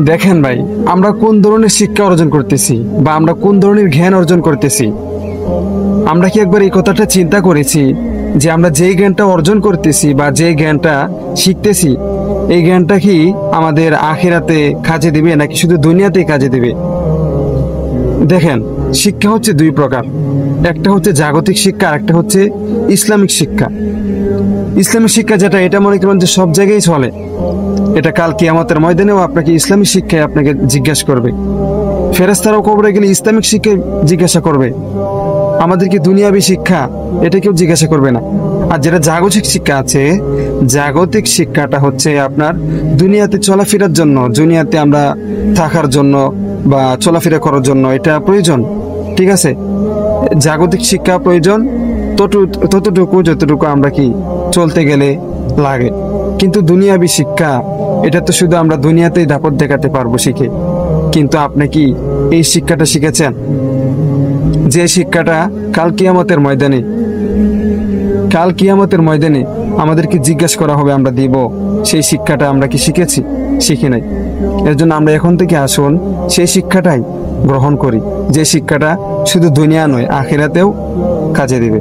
দেখেন ভাই, আমরা কোন ধরনের শিক্ষা অর্জন করতেছি বা আমরা কোন ধরনের জ্ঞান অর্জন করতেছি, আমরা কি একবার এই কথাটা চিন্তা করেছি যে আমরা যেই জ্ঞানটা অর্জন করতেছি বা যে জ্ঞানটা শিখতেছি, এই জ্ঞানটা কি আমাদের আখিরাতে কাজে দিবে নাকি শুধু দুনিয়াতেই কাজে দিবে? দেখেন, শিক্ষা হচ্ছে দুই প্রকার। একটা হচ্ছে জাগতিক শিক্ষা, আর একটা হচ্ছে ইসলামিক শিক্ষা। ইসলামিক শিক্ষা যেটা, এটা মনে করেন যে সব জায়গায় চলে। এটা কাল কিয়ামতের ময়দানেও আপনাকে ইসলামিক শিক্ষায় আপনাকে জিজ্ঞাসা করবে। ফেরেশতারাও কবরে গেলে ইসলামিক শিক্ষায় জিজ্ঞাসা করবে। আমাদেরকে দুনিয়াবী শিক্ষা এটা কেউ জিজ্ঞাসা করবে না। আর যেটা জাগতিক শিক্ষা আছে, জাগতিক শিক্ষাটা হচ্ছে আপনার দুনিয়াতে চলাফেরার জন্য, দুনিয়াতে আমরা থাকার জন্য বা চলাফেরা করার জন্য এটা প্রয়োজন। ঠিক আছে, জাগতিক শিক্ষা প্রয়োজন ততটুকু যতটুকু আমরা কি চলতে গেলে লাগে। কিন্তু দুনিয়াবী শিক্ষা এটা তো শুধু আমরা দুনিয়াতেই দাপট দেখাতে পারবো শিখে। কিন্তু আপনি কি এই শিক্ষাটা শিখেছেন? যে শিক্ষাটা কাল কিয়ামতের ময়দানে আমাদেরকে জিজ্ঞাসা করা হবে, আমরা দিব, সেই শিক্ষাটা আমরা কি শিখেছি? শিখি নাই। এর জন্য আমরা এখন থেকে আসুন সেই শিক্ষাটাই গ্রহণ করি, যে শিক্ষাটা শুধু দুনিয়া নয় আখিরাতেও কাজে দিবে।